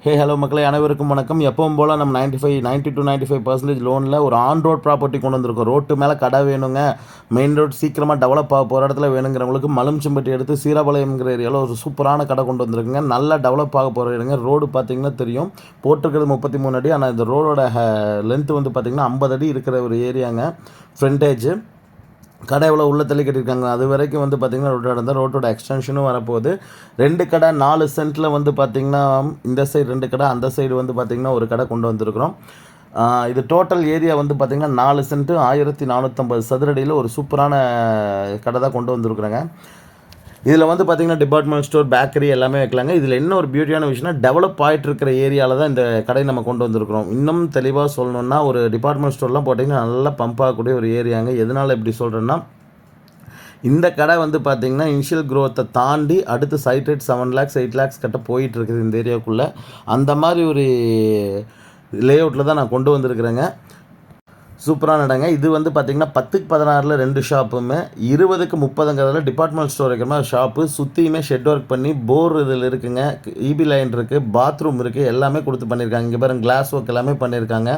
Hello மக்களே, அனைவருக்கும் வணக்கம். எப்பவும் போல் நம்ம 90 to 95% லோனில் ஒரு ஆன் ரோட் ப்ராப்பர்ட்டி கொண்டு வந்திருக்கோம். ரோட்டு மேலே கடை வேணுங்க, மெயின் ரோட் சீக்கிரமாக டெவலப் ஆக போகிற இடத்துல வேணுங்கிறவங்களுக்கு மலும்சம்பட்டி எடுத்து சீராபாளையம்ங்கிற ஏரியாவில் ஒரு சூப்பரான கடை கொண்டு வந்திருக்குங்க. நல்லா டெவலப் ஆக போகிற இடங்க. ரோடு பார்த்தீங்கன்னா தெரியும், போட்டிருக்கிறது 33 அடி. ஆனால் இந்த ரோடோட லென்த்து வந்து பார்த்திங்கன்னா 50 அடி இருக்கிற ஒரு ஏரியாங்க. ஃப்ரண்டேஜ் கடை எவ்வளோ உள்ள தள்ளி கட்டியிருக்காங்க. அது வரைக்கும் வந்து பார்த்திங்கன்னா ரோட்டோட எக்ஸ்டென்ஷனும் வரப்போகுது. 2 கடை 4 சென்ட்டில் வந்து பார்த்திங்கன்னா இந்த சைடு 2 கடை, அந்த சைடு வந்து பார்த்திங்கன்னா ஒரு கடை கொண்டு வந்திருக்கிறோம். இது டோட்டல் ஏரியா வந்து பார்த்திங்கன்னா 4 சென்ட்டு 1450 சதுரடியில் ஒரு சூப்பரான கடை தான் கொண்டு வந்திருக்குறேங்க. இதில் வந்து பார்த்திங்கன்னா டிபார்ட்மெண்ட் ஸ்டோர், பேக்கரி எல்லாமே வைக்கலாங்க. இதில் என்ன ஒரு பியூட்டியான விஷயம்னா, டெவலப் ஆகிட்டு இருக்கிற ஏரியாவில் தான் இந்த கடை நம்ம கொண்டு வந்திருக்கிறோம். இன்னும் தெளிவாக சொல்லணுன்னா, ஒரு டிபார்ட்மெண்ட் ஸ்டோர்லாம் போட்டிங்கன்னா நல்லா பம்ப் ஆகக்கூடிய ஒரு ஏரியாங்க. எதனால் இப்படி சொல்கிறேன்னா, இந்த கடை வந்து பார்த்திங்கன்னா இனிஷியல் க்ரோத்தை தாண்டி அடுத்து சைட் ரேட் 7 lakhs 8 lakhs கிட்ட போயிட்டுருக்குது இந்த ஏரியாவுக்குள்ளே. அந்த மாதிரி ஒரு லே அவுட்டில் தான் நான் கொண்டு வந்திருக்கிறேங்க. சூப்பரான இடங்க. இது வந்து பார்த்திங்கன்னா 10க்கு 16 2 ஷாப்புமே, 20க்கு 30ங்கிறதுல டிபார்ட்மெண்ட் ஸ்டோர் வைக்கிற மாதிரி ஷாப்பு. சுற்றியுமே ஷெட் ஒர்க் பண்ணி போர் இதில் இருக்குங்க, இபி லைன் இருக்குது, பாத்ரூம் இருக்குது, எல்லாமே கொடுத்து பண்ணியிருக்காங்க. இங்கே பாருங்கள், கிளாஸ் ஒர்க் எல்லாமே பண்ணியிருக்காங்க.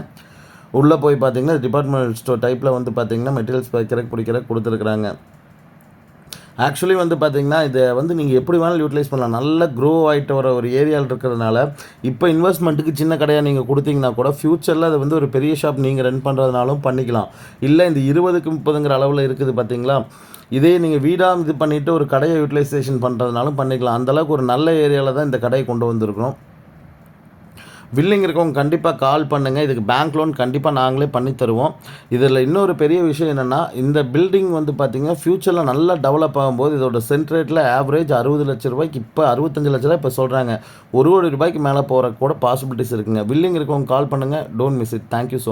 உள்ளே போய் பார்த்திங்கன்னா டிபார்ட்மெண்ட் ஸ்டோர் டைப்பில் வந்து பார்த்திங்கன்னா மெட்டீரியல்ஸ் வைக்கிறக்கு பிடிக்கிறக்கு கொடுத்துருக்குறாங்க. ஆக்சுவலி வந்து பார்த்திங்கன்னா இதை வந்து நீங்கள் எப்படி வேணாலும் யூட்டிலைஸ் பண்ணலாம். நல்லா க்ரோ ஆகிட்டு வர ஒரு ஏரியாவில் இருக்கிறதுனால இப்போ இன்வெஸ்ட்மெண்ட்டுக்கு சின்ன கடையாக நீங்கள் கொடுத்தீங்கன்னா கூட ஃப்யூச்சரில் அதை வந்து ஒரு பெரிய ஷாப் நீங்கள் ரன் பண்ணுறதுனாலும் பண்ணிக்கலாம். இல்லை இந்த 20க்கு 30ங்கிற அளவில் இருக்குது பார்த்திங்களா, இதே நீங்கள் வீடாக இது பண்ணிவிட்டு ஒரு கடையை யூட்டிலைசேஷன் பண்ணுறதுனாலும் பண்ணிக்கலாம். அந்தளவுக்கு ஒரு நல்ல ஏரியாவில் தான் இந்த கடையை கொண்டு வந்திருக்கிறோம். வில்லிங் இருக்கவங்க கண்டிப்பாக கால் பண்ணுங்கள். இதுக்கு பேங்க் லோன் கண்டிப்பாக நாங்களே பண்ணி தருவோம். இதில் இன்னொரு பெரிய விஷயம் என்னென்னா, இந்த பில்டிங் வந்து பார்த்திங்கன்னா ஃப்யூச்சரில் நல்லா டெவலப் ஆகும்போது இதோட சென்ட் ரேட்டில் ஆவரேஜ் 60 லட்ச ரூபாய்க்கு, இப்போ 65 லட்ச ரூபாய் இப்போ சொல்கிறாங்க. 1 கோடி ரூபாய்க்கு மேலே போகிற கூட பாசிபிலிட்டிஸ் இருக்குங்க. வில்லிங் இருக்கவங்க கால் பண்ணுங்கள். Don't miss it. Thank you so much.